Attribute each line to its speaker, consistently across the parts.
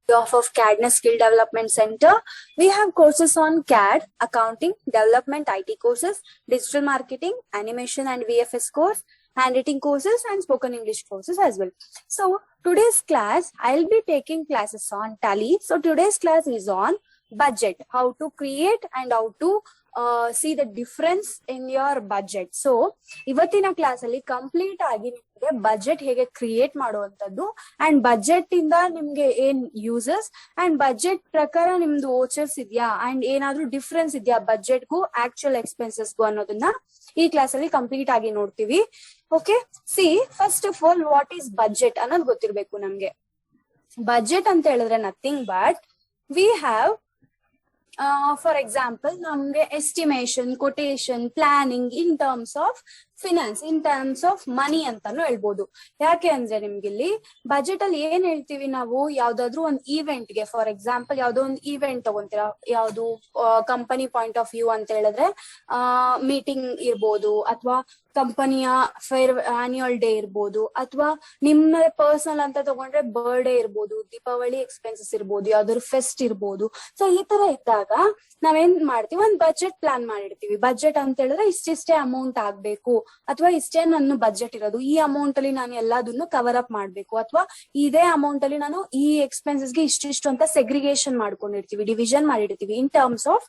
Speaker 1: Off of CADNES Skill Development Center. We have courses on CAD, accounting, development, IT courses, digital marketing, animation and VFS course, handwriting courses and spoken English courses as well. So today's class, I'll be taking classes on Tally. So today's class is on budget, how to create and how to see the difference in your budget. So ಇವತ್ತಿನ class ಅಲ್ಲಿ complete ಆಗಿ ನಿಮಗೆ budget ಹೇಗೆ create ಮಾಡುವಂತದ್ದು and budget ಇಂದ ನಿಮ್ಗೆ ಏನ್ uses and budget ಪ್ರಕಾರ ನಿಮ್ದು ವೋಚರ್ಸ್ ಇದೆಯಾ ಅಂಡ್ ಏನಾದ್ರೂ ಡಿಫ್ರೆನ್ಸ್ ಇದೆಯಾ ಬಜೆಟ್ಗೂ ಆಕ್ಚುಯಲ್ ಎಕ್ಸ್ಪೆನ್ಸಸ್ಗೂ ಅನ್ನೋದನ್ನ ಈ ಕ್ಲಾಸ್ ಅಲ್ಲಿ ಕಂಪ್ಲೀಟ್ ಆಗಿ ನೋಡ್ತೀವಿ. Okay, C first of all what is budget ಅನ್ನೋದು ಗೊತ್ತಿರ್ಬೇಕು ನಮ್ಗೆ. ಬಜೆಟ್ ಅಂತ ಹೇಳಿದ್ರೆ nothing but we have for example, namge estimation, quotation, planning in terms of finance, in terms of money ಅಂತಾನು ಹೇಳ್ಬೋದು. ಯಾಕೆ ಅಂದ್ರೆ ನಿಮ್ಗೆ ಇಲ್ಲಿ ಬಜೆಟ್ ಅಲ್ಲಿ ಏನ್ ಹೇಳ್ತೀವಿ ನಾವು, ಯಾವ್ದಾದ್ರು ಒಂದ್ ಈವೆಂಟ್ ಗೆ, ಫಾರ್ ಎಕ್ಸಾಂಪಲ್ ಯಾವ್ದೋ ಒಂದ್ ಈವೆಂಟ್ ತಗೊಂತೀರಾ, ಯಾವ್ದು ಕಂಪನಿ ಪಾಯಿಂಟ್ ಆಫ್ ವ್ಯೂ ಅಂತ ಹೇಳಿದ್ರೆ ಮೀಟಿಂಗ್ ಇರ್ಬೋದು, ಅಥವಾ ಕಂಪನಿಯ ಫೇರ್ ಆನ್ಯುವಲ್ ಡೇ ಇರ್ಬೋದು, ಅಥವಾ ನಿಮ್ಮ ಪರ್ಸನಲ್ ಅಂತ ತಗೊಂಡ್ರೆ ಬರ್ಡೇ ಇರ್ಬೋದು, ದೀಪಾವಳಿ ಎಕ್ಸ್ಪೆನ್ಸಸ್ ಇರ್ಬೋದು, ಯಾವ್ದಾದ್ರು ಫೆಸ್ಟ್ ಇರ್ಬೋದು. ಸೊ ಈ ತರ ಇದ್ದಾಗ ನಾವೇನ್ ಮಾಡ್ತೀವಿ, ಒಂದ್ ಬಜೆಟ್ ಪ್ಲಾನ್ ಮಾಡಿರ್ತೀವಿ. ಬಜೆಟ್ ಅಂತ ಹೇಳಿದ್ರೆ ಇಷ್ಟಿಷ್ಟೇ ಅಮೌಂಟ್ ಆಗ್ಬೇಕು, ಅಥವಾ ಇಷ್ಟೇ ನನ್ನ ಬಜೆಟ್ ಇರೋದು, ಈ ಅಮೌಂಟ್ ಅಲ್ಲಿ ನಾನು ಎಲ್ಲದನ್ನು ಕವರ್ ಅಪ್ ಮಾಡ್ಬೇಕು, ಅಥವಾ ಇದೇ ಅಮೌಂಟ್ ಅಲ್ಲಿ ನಾನು ಈ ಎಕ್ಸ್ಪೆನ್ಸಸ್ ಗೆ ಇಷ್ಟಿಷ್ಟು ಅಂತ ಸೆಗ್ರಿಗೇಷನ್ ಮಾಡ್ಕೊಂಡಿರ್ತೀವಿ, ಡಿವಿಷನ್ ಮಾಡಿರ್ತೀವಿ in terms of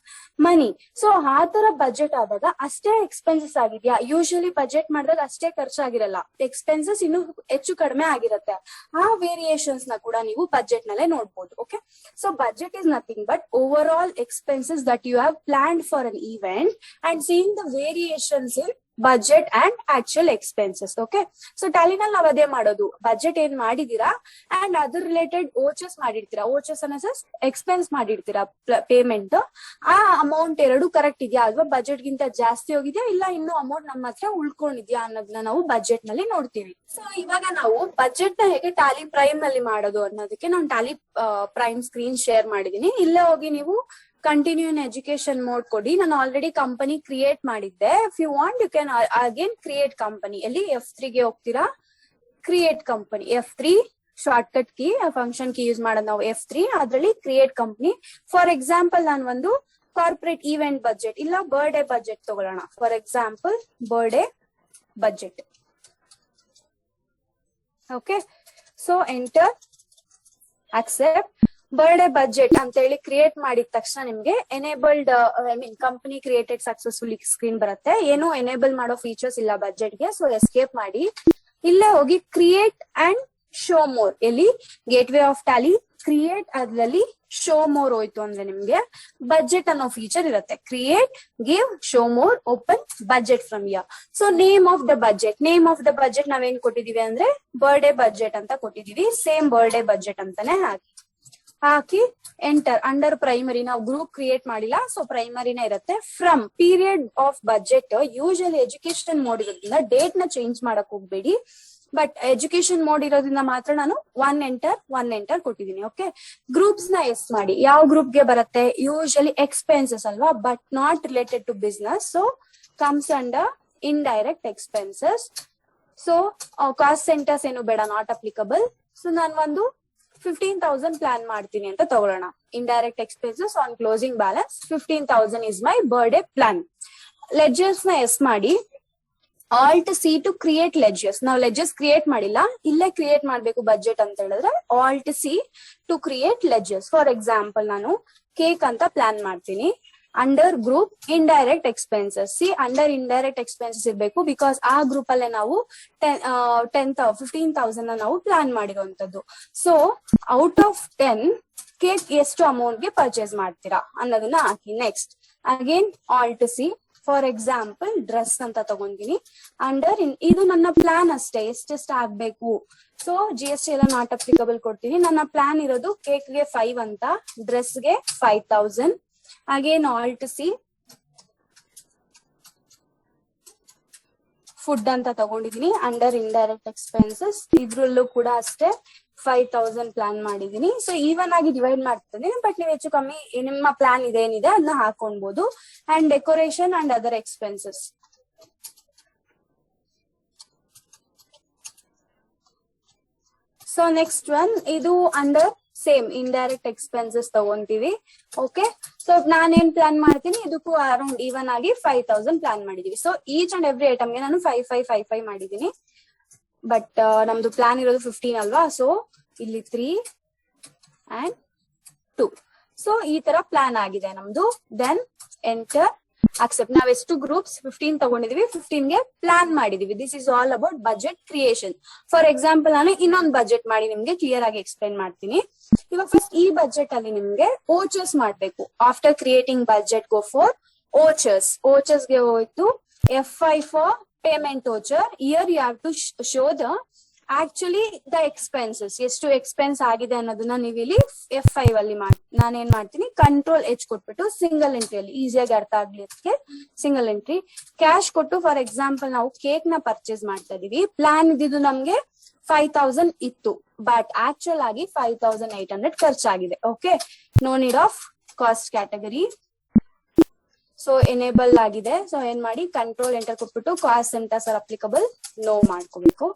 Speaker 1: money. So ಆ ತರ ಬಜೆಟ್ ಆದಾಗ ಅಷ್ಟೇ ಎಕ್ಸ್ಪೆನ್ಸಸ್ ಆಗಿದ್ಯಾ, ಯೂಶಲಿ ಬಜೆಟ್ ಮಾಡಿದಾಗ ಅಷ್ಟೇ ಖರ್ಚಾಗಿರಲ್ಲ, ಎಕ್ಸ್ಪೆನ್ಸಸ್ ಇನ್ನು ಹೆಚ್ಚು ಕಡಿಮೆ ಆಗಿರುತ್ತೆ. ಆ ವೇರಿಯೇಷನ್ಸ್ ನ ಕೂಡ ನೀವು ಬಜೆಟ್ ನಲ್ಲೇ ನೋಡ್ಬೋದು. Okay, so budget is nothing but over all expenses that you have planned for an event and seeing the variations in budget and actual expenses. Okay, so ಟ್ಯಾಲಿನಲ್ಲಿ ನಾವ್ ಅದೇ ಮಾಡೋದು, ಬಜೆಟ್ ಏನ್ ಮಾಡಿದೀರಾ ಅಂಡ್ ಅದ್ರ ರಿಲೇಟೆಡ್ ಓಚಸ್ ಮಾಡಿರ್ತೀರಾ, ಓಚಸ್ ಅನ್ನೋ ಎಕ್ಸ್ಪೆನ್ಸ್ ಮಾಡಿರ್ತೀರಾ ಪೇಮೆಂಟ್, ಆ amount ಎರಡು ಕರೆಕ್ಟ್ ಇದೆಯಾ, ಅಥವಾ ಬಜೆಟ್ ಗಿಂತ ಜಾಸ್ತಿ ಹೋಗಿದ್ಯಾ, ಇಲ್ಲ ಇನ್ನು ಅಮೌಂಟ್ ನಮ್ಮ ಹತ್ರ ಉಳ್ಕೊಂಡಿದ್ಯಾ ಅನ್ನೋದನ್ನ ನಾವು ಬಜೆಟ್ ನಲ್ಲಿ ನೋಡ್ತೀವಿ. ಸೊ ಇವಾಗ ನಾವು ಬಜೆಟ್ ನ ಹೇಗೆ ಟ್ಯಾಲಿ ಪ್ರೈಮ್ ನಲ್ಲಿ ಮಾಡೋದು ಅನ್ನೋದಕ್ಕೆ ನಾನು ಟ್ಯಾಲಿ ಪ್ರೈಮ್ ಸ್ಕ್ರೀನ್ ಶೇರ್ ಮಾಡಿದೀನಿ. ಇಲ್ಲೇ ಹೋಗಿ ನೀವು ಕಂಟಿನ್ಯೂ ಇನ್ ಎಜುಕೇಶನ್ ಮೋಡ್ ಕೊಡಿ. ನಾನು ಆಲ್ರೆಡಿ ಕಂಪನಿ ಕ್ರಿಯೇಟ್ ಮಾಡಿದ್ದೆ. If you want you can again create company. ಎಲ್ಲಿ F3 ಗೆ ಹೋಗ್ತೀರಾ, create company, F3 shortcut key, function key use ಮಾಡೋದು ನಾವು F3. ಅದ್ರಲ್ಲಿ ಕ್ರಿಯೇಟ್ ಕಂಪನಿ. ಫಾರ್ ಎಕ್ಸಾಂಪಲ್ ನಾನು ಒಂದು ಕಾರ್ಪೊರೇಟ್ ಈವೆಂಟ್ ಬಜೆಟ್ ಇಲ್ಲ ಬರ್ಡೇ ಬಜೆಟ್ ತಗೊಳ್ಳೋಣ. For example birthday budget. Okay, so enter, accept. Birthday budget ಅಂತ ಹೇಳಿ ಕ್ರಿಯೇಟ್ ಮಾಡಿದ ತಕ್ಷಣ ನಿಮ್ಗೆ enabled company created successful screen ಬರುತ್ತೆ. ಏನು ಎನೇಬಲ್ ಮಾಡೋ ಫೀಚರ್ಸ್ ಇಲ್ಲ ಬಜೆಟ್ಗೆ. ಸೊ ಎಸ್ಕೇಪ್ ಮಾಡಿ ಇಲ್ಲೇ ಹೋಗಿ ಕ್ರಿಯೇಟ್ ಅಂಡ್ ಶೋ ಮೋರ್. ಎಲ್ಲಿ gate way of Tally create, ಅದ್ರಲ್ಲಿ ಶೋ ಮೋರ್ ಹೋಯ್ತು ಅಂದ್ರೆ ನಿಮ್ಗೆ ಬಜೆಟ್ ಅನ್ನೋ ಫೀಚರ್ ಇರುತ್ತೆ. Create, give, show more, open budget from here. So name of the budget, name of the budget ನಾವೇನ್ ಕೊಟ್ಟಿದೀವಿ ಅಂದ್ರೆ ಬರ್ಡೇ ಬಜೆಟ್ ಅಂತ ಕೊಟ್ಟಿದೀವಿ. ಸೇಮ್ ಬರ್ಡೇ ಬಜೆಟ್ ಅಂತಾನೆ ಹಾಕಿ ಎಂಟರ್. ಅಂಡರ್ ಪ್ರೈಮರಿ ನಾವು ಗ್ರೂಪ್ ಕ್ರಿಯೇಟ್ ಮಾಡಿಲ್ಲ, ಸೊ ಪ್ರೈಮರಿನೇ ಇರುತ್ತೆ. From period of budget, usually education mode ಇರೋದ್ರಿಂದ ಡೇಟ್ ನ ಚೇಂಜ್ ಮಾಡಕ್ ಹೋಗ್ಬೇಡಿ, ಬಟ್ ಎಜುಕೇಶನ್ ಮೋಡ್ ಇರೋದ್ರಿಂದ ಮಾತ್ರ ನಾನು ಒನ್ ಎಂಟರ್ ಕೊಟ್ಟಿದ್ದೀನಿ. ಓಕೆ, ಗ್ರೂಪ್ಸ್ ನ ಎಸ್ ಮಾಡಿ. ಯಾವ ಗ್ರೂಪ್ ಗೆ ಬರುತ್ತೆ, ಯೂಶಲಿ ಎಕ್ಸ್ಪೆನ್ಸಸ್ ಅಲ್ವಾ, but not related to business, so comes under indirect expenses. So cost centres ಏನು ಬೇಡ, ನಾಟ್ ಅಪ್ಲಿಕಬಲ್. ಸೊ ನಾನು ಒಂದು 15,000 ಪ್ಲಾನ್ ಮಾಡ್ತೀನಿ ಅಂತ ತಗೊಳ್ಳೋಣ. Indirect expenses on closing balance 15,000 is my birthday plan. Ledgers ನ ಎಸ್ ಮಾಡಿ. Alt C to create ledgers. ನಾವು ಲೆಡ್ಜರ್ಸ್ ಕ್ರಿಯೇಟ್ ಮಾಡಿಲ್ಲ, ಇಲ್ಲೇ ಕ್ರಿಯೇಟ್ ಮಾಡ್ಬೇಕು ಬಜೆಟ್ ಅಂತ ಹೇಳಿದ್ರೆ ಆಲ್ಟ್ ಸಿ ಟು ಕ್ರಿಯೇಟ್ ಲೆಡ್ಜರ್ಸ್. ಫಾರ್ ಎಕ್ಸಾಂಪಲ್ ನಾನು ಕೇಕ್ ಅಂತ ಪ್ಲಾನ್ ಮಾಡ್ತೀನಿ. Under group indirect expenses. See under indirect expenses ಇರ್ಬೇಕು, ಬಿಕಾಸ್ ಆ ಗ್ರೂಪ್ ಅಲ್ಲೇ ನಾವು 15,000 ನಾವು ಪ್ಲಾನ್ ಮಾಡಿರುವಂತದ್ದು. ಸೊ ಔಟ್ ಆಫ್ 10 ಕೇಕ್ ಎಷ್ಟು ಅಮೌಂಟ್ ಗೆ ಪರ್ಚೇಸ್ ಮಾಡ್ತೀರಾ ಅನ್ನೋದನ್ನ ಹಾಕಿ. Next again alt C. For example dress ಅಂತ ತಗೊಂತೀನಿ. ಅಂಡರ್ ಇದು ನನ್ನ ಪ್ಲಾನ್ ಅಷ್ಟೇ, ಎಷ್ಟೆಷ್ಟು ಆಗ್ಬೇಕು. ಸೊ GST ಎಲ್ಲ ನಾಟ್ ಅಪ್ಲಿಕಬಲ್ ಕೊಡ್ತೀನಿ. ನನ್ನ ಪ್ಲಾನ್ ಇರೋದು ಕೇಕ್ ಗೆ 5 ಅಂತ, ಡ್ರೆಸ್ ಗೆ 5,000. Again alt C. ಫುಡ್ ಅಂತ ತಗೊಂಡಿದೀನಿ. ಅಂಡರ್ ಇಂಡೈರೆಕ್ಟ್ ಎಕ್ಸ್ಪೆನ್ಸಸ್ ಇದ್ರಲ್ಲೂ ಕೂಡ ಅಷ್ಟೇ 5,000 ಪ್ಲಾನ್ ಮಾಡಿದೀನಿ. ಸೊ ಈವನ್ ಆಗಿ ಡಿವೈಡ್ ಮಾಡ್ತೀನಿ, ಬಟ್ ನೀವು ಹೆಚ್ಚು ಕಮ್ಮಿ ನಿಮ್ಮ ಪ್ಲಾನ್ ಇದೇನಿದೆ ಅದನ್ನ ಹಾಕೊಳ್ಬಹುದು. And decoration and other expenses. So next one, ಇದು ಅಂಡರ್ ಸೇಮ್ ಇಂಡೈರೆಕ್ಟ್ ಎಕ್ಸ್ಪೆನ್ಸಸ್ ತಗೊಂತೀವಿ. ಓಕೆ, ಸೊ ನಾನೇನ್ ಪ್ಲಾನ್ ಮಾಡ್ತೀನಿ, ಇದಕ್ಕೂ ಅರೌಂಡ್ ಈವನ್ ಆಗಿ 5000 ಪ್ಲಾನ್ ಮಾಡಿದೀವಿ. ಸೊ ಈಚ್ ಅಂಡ್ ಎವ್ರಿ ಐಟಮ್ಗೆ ನಾನು 5 ಮಾಡಿದೀನಿ. ಬಟ್ ನಮ್ದು ಪ್ಲಾನ್ ಇರೋದು 15 ಅಲ್ವಾ, ಸೊ ಇಲ್ಲಿ 3 and 2. ಸೊ ಈ ತರ ಪ್ಲಾನ್ ಆಗಿದೆ ನಮ್ದು. Then enter accept. ನಾವ್ ಎಷ್ಟು ಗ್ರೂಪ್ಸ್ 15 ತಗೊಂಡಿದೀವಿ, 15ಗೆ ಪ್ಲಾನ್ ಮಾಡಿದೀವಿ. This is all about budget creation. For example ನಾನು ಇನ್ನೊಂದು ಬಜೆಟ್ ಮಾಡಿ ನಿಮ್ಗೆ ಕ್ಲಿಯರ್ ಆಗಿ ಎಕ್ಸ್ಪ್ಲೈನ್ ಮಾಡ್ತೀನಿ. ಇವಾಗ ಫಸ್ಟ್ ಈ ಬಜೆಟ್ ಅಲ್ಲಿ ನಿಮ್ಗೆ ಓಚರ್ಸ್ ಮಾಡ್ಬೇಕು. After creating budget go for vouchers. Vouchers ಗೆ ಹೋಯ್ತು F5 for payment voucher. Here you have to show the actually the expenses, ಎಷ್ಟು ಎಕ್ಸ್ಪೆನ್ಸ್ ಆಗಿದೆ ಅನ್ನೋದನ್ನ ನೀವು ಇಲ್ಲಿ F5 ಅಲ್ಲಿ ನಾನೇನ್ ಮಾಡ್ತೀನಿ, ಕಂಟ್ರೋಲ್ H ಕೊಟ್ಬಿಟ್ಟು ಸಿಂಗಲ್ ಎಂಟ್ರಿ ಅಲ್ಲಿ ಈಸಿಯಾಗಿ ಅರ್ಥ ಆಗ್ಲಿ ಅದಕ್ಕೆ ಸಿಂಗಲ್ ಎಂಟ್ರಿ ಕ್ಯಾಶ್ ಕೊಟ್ಟು. ಫಾರ್ ಎಕ್ಸಾಂಪಲ್ ನಾವು ಕೇಕ್ ನ ಪರ್ಚೇಸ್ ಮಾಡ್ತಾ ಇದೀವಿ. ಪ್ಲಾನ್ ಇದ್ದಿದ್ದು ನಮ್ಗೆ 5000 ಇತ್ತು, ಬಟ್ ಆಕ್ಚುಲ್ ಆಗಿ 5800 ಖರ್ಚಾಗಿದೆ. Okay, no need of cost category. So enable ಆಗಿದೆ. ಸೊ ಏನ್ ಮಾಡಿ, ಕಂಟ್ರೋಲ್ ಎಂಟರ್ ಕೊಟ್ಬಿಟ್ಟು cost centers are applicable no ಮಾಡ್ಕೋಬೇಕು.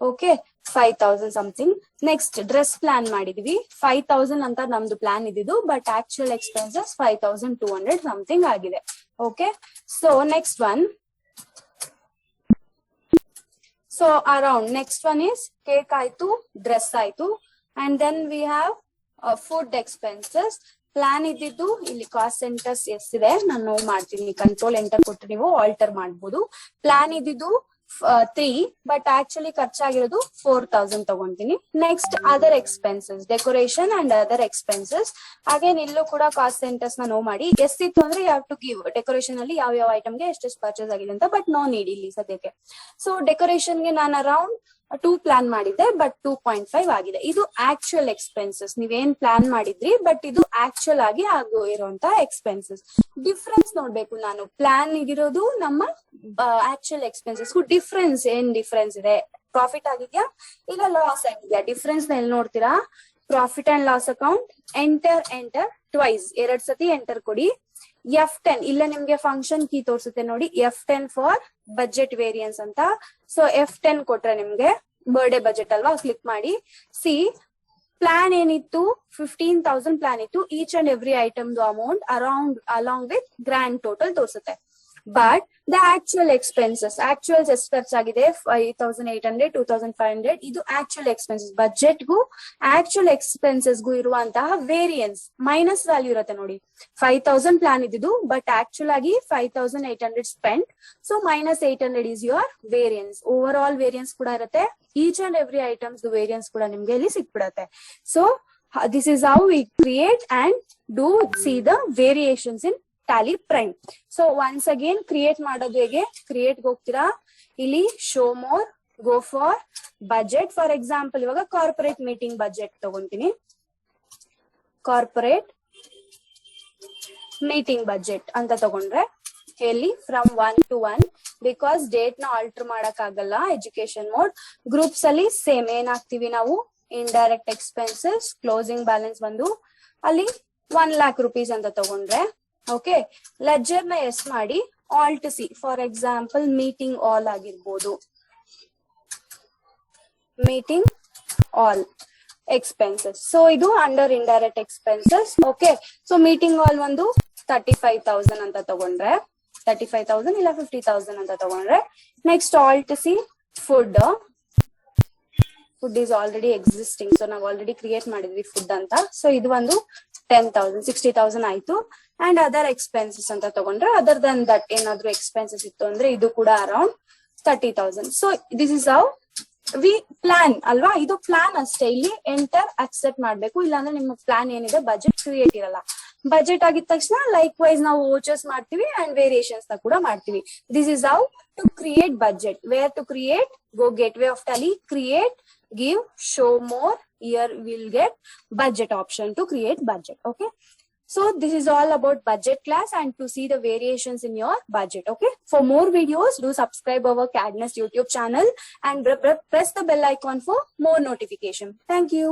Speaker 1: Okay, 5000 something. Next dress plan ಮಾಡಿದೀವಿ. 5000 ಅಂತ ನಮ್ದು ಪ್ಲಾನ್ ಇದ್ದಿದ್ದು, ಬಟ್ ಆಕ್ಚುಯಲ್ ಎಕ್ಸ್ಪೆನ್ಸಸ್ 5200 ಸಮಥಿಂಗ್ ಆಗಿದೆ. Okay, so next one. So around next one is cake ಆಯ್ತು, ಡ್ರೆಸ್ ಆಯ್ತು, and then we have food expenses. Plan ಇದ್ದಿದ್ದು ಇಲ್ಲಿ ಕಾಸ್ಟ್ ಸೆಂಟರ್ಸ್ ಎಷ್ಟಿದೆ ನಾನು ನೋವು ಮಾಡ್ತೀನಿ. ಕಂಟ್ರೋಲ್ ಎಂಟರ್ ಕೊಟ್ಟು ನೀವು ಆಲ್ಟರ್ ಮಾಡ್ಬೋದು. ಪ್ಲಾನ್ ಇದ್ದಿದ್ದು 3, ಬಟ್ ಆಕ್ಚುಲಿ ಖರ್ಚಾಗಿರೋದು 4000 ತಗೊಂತೀನಿ. Next other expenses, decoration and other expenses. Again ಇಲ್ಲೂ ಕೂಡ ಕಾಸ್ಟ್ ಸೆಂಟರ್ಸ್ ನ ನೋ ಮಾಡಿ. ಎಷ್ಟಿತ್ತು ಅಂದ್ರೆ you have to give decoration ಅಲ್ಲಿ ಯಾವ ಐಟಮ್ಗೆ ಎಷ್ಟೆಷ್ಟು ಪರ್ಚೇಸ್ ಆಗಿದೆ ಅಂತ, ಬಟ್ ನೋ ನೀಡ್ ಇಲ್ಲಿ ಸದ್ಯಕ್ಕೆ. ಸೊ ಡೆಕೋರೇಷನ್ಗೆ ನಾನು ಅರೌಂಡ್ 2 ಪ್ಲಾನ್ ಮಾಡಿದ್ದೆ, ಬಟ್ 2.5 ಆಗಿದೆ. ಇದು ಆಕ್ಚುಯಲ್ ಎಕ್ಸ್ಪೆನ್ಸಸ್. ನೀವೇನ್ ಪ್ಲಾನ್ ಮಾಡಿದ್ರಿ, ಬಟ್ ಇದು ಆಕ್ಚುಯಲ್ ಆಗಿ ಆಗೋ ಇರುವಂತ ಎಕ್ಸ್ಪೆನ್ಸಸ್. ಡಿಫ್ರೆನ್ಸ್ ನೋಡ್ಬೇಕು ನಾನು. ಪ್ಲಾನ್ ಇದಿರೋದು ನಮ್ಮ ಆಕ್ಚುಯಲ್ ಎಕ್ಸ್ಪೆನ್ಸಸ್ ಏನ್ ಡಿಫ್ರೆನ್ಸ್ ಇದೆ, ಪ್ರಾಫಿಟ್ ಆಗಿದ್ಯಾ ಇಲ್ಲ ಲಾಸ್ ಆಗಿದ್ಯಾ? ಡಿಫ್ರೆನ್ಸ್ ನ ಎಲ್ಲಿ ನೋಡ್ತೀರಾ? Profit and loss account. Enter twice, 2 ಸತಿ ಎಂಟರ್ ಕೊಡಿ. F10 ಇಲ್ಲ ನಿಮ್ಗೆ ಫಂಕ್ಷನ್ ಕೀ ತೋರಿಸುತ್ತೆ ನೋಡಿ, F10 ಫಾರ್ ಬಜೆಟ್ ವೇರಿಯನ್ಸ್ ಅಂತ. ಸೊ F10 ಕೊಟ್ರೆ ನಿಮ್ಗೆ ಬರ್ಡೇ ಬಜೆಟ್ ಅಲ್ವಾ, ಕ್ಲಿಕ್ ಮಾಡಿ. ಸಿ ಪ್ಲಾನ್ ಏನಿತ್ತು, 15000 ಪ್ಲಾನ್ ಇತ್ತು. Each and every item amount along with grand total ತೋರಿಸುತ್ತೆ. ಬಟ್ ದ ಆಕ್ಚುಯಲ್ ಎಕ್ಸ್ಪೆನ್ಸಸ್, ಆಕ್ಚುಯಲ್ಸ್ ಎಷ್ಟು ಖರ್ಚಾಗಿದೆ 5800, 2500. ಇದು ಆಕ್ಚುಯಲ್ ಎಕ್ಸ್ಪೆನ್ಸಸ್. ಬಜೆಟ್ಗೂ ಆಕ್ಚುಯಲ್ ಎಕ್ಸ್ಪೆನ್ಸಸ್ಗೂ ಇರುವಂತಹ ವೇರಿಯನ್ಸ್ ಮೈನಸ್ ವ್ಯಾಲ್ಯೂ ಇರುತ್ತೆ ನೋಡಿ. 5000 ಪ್ಲಾನ್ ಇದ್ದಿದ್ದು, ಬಟ್ ಆಕ್ಚುಲ್ ಆಗಿ 5800 spend. So -800 is your variance. Over all variance ಕೂಡ ಇರುತ್ತೆ. Each and every items variance ಕೂಡ ನಿಮ್ಗೆ ಇಲ್ಲಿ ಸಿಕ್ಬಿಡತ್ತೆ. So this is how we create and do see the variations in Tally Prime. So once again create ಮಾಡೋದು ಹೇಗೆ? Create ಹೋಗ್ತೀರಾ, ಇಲ್ಲಿ show more, go for budget. For example ಇವಾಗ corporate meeting budget ತಗೊಂತೀನಿ. ಕಾರ್ಪೊರೇಟ್ ಮೀಟಿಂಗ್ ಬಜೆಟ್ ಅಂತ ತಗೊಂಡ್ರೆ ಎಲ್ಲಿ from 1 to 1, because date ನ ಆಲ್ಟರ್ ಮಾಡಕ್ ಆಗಲ್ಲ. Education mode. ಗ್ರೂಪ್ಸ್ ಅಲ್ಲಿ ಸೇಮ್ ಏನಾಗ್ತೀವಿ ನಾವು, ಇಂಡೈರೆಕ್ಟ್ ಎಕ್ಸ್ಪೆನ್ಸಸ್ ಕ್ಲೋಸಿಂಗ್ ಬ್ಯಾಲೆನ್ಸ್ ಬಂದು ಅಲ್ಲಿ 1 lakh rupees ಅಂತ ತಗೊಂಡ್ರೆ, ಓಕೆ, ಲೆಡ್ಜರ್ ನ ಎಸ್ ಮಾಡಿ alt C. For example meeting hall ಆಗಿರ್ಬೋದು, ಮೀಟಿಂಗ್ ಆಲ್ ಎಕ್ಸ್ಪೆನ್ಸಸ್. ಸೊ ಇದು under indirect expenses. Okay, so meeting hall ಒಂದು 35,000 ಅಂತ ತಗೊಂಡ್ರೆ, 35,000 ಇಲ್ಲ 50,000 ಅಂತ ತಗೊಂಡ್ರೆ, next alt C food. Food is already existing. So ನಾವು ಆಲ್ರೆಡಿ ಕ್ರಿಯೇಟ್ ಮಾಡಿದ್ವಿ ಫುಡ್ ಅಂತ. ಸೊ ಇದು ಒಂದು 10,000, 60,000 ಆಯ್ತು. ಅಂಡ್ ಅದರ್ ಎಕ್ಸ್ಪೆನ್ಸಸ್ ಅಂತ ತಗೊಂಡ್ರೆ, ಅದರ್ ದನ್ ದಟ್ ಏನಾದ್ರು ಎಕ್ಸ್ಪೆನ್ಸಸ್ ಇತ್ತು ಅಂದ್ರೆ ಇದು ಕೂಡ around 30,000. So this is how V plan ಅಲ್ವಾ. ಇದು ಪ್ಲಾನ್ ಅಷ್ಟೇ. ಇಲ್ಲಿ ಎಂಟರ್ ಅಕ್ಸೆಪ್ಟ್ ಮಾಡ್ಬೇಕು, ಇಲ್ಲಾಂದ್ರೆ ನಿಮ್ಮ ಪ್ಲಾನ್ ಏನಿದೆ ಬಜೆಟ್ ಕ್ರಿಯೇಟ್ ಇರಲ್ಲ. ಬಜೆಟ್ ಆಗಿದ ತಕ್ಷಣ ಲೈಕ್ ವೈಸ್ ನಾವು ವೋಚರ್ಸ್ ಮಾಡ್ತೀವಿ ಅಂಡ್ ವೇರಿಯೇಷನ್ಸ್ ನ ಕೂಡ ಮಾಡ್ತೀವಿ. This is how to create budget. Where to create? Go gateway of Tally, create, give, show more. Here we'll get budget option to create budget. Okay, so this is all about budget class and to see the variations in your budget. Okay, for more videos do subscribe our Cadness YouTube channel and press the bell icon for more notification. Thank you.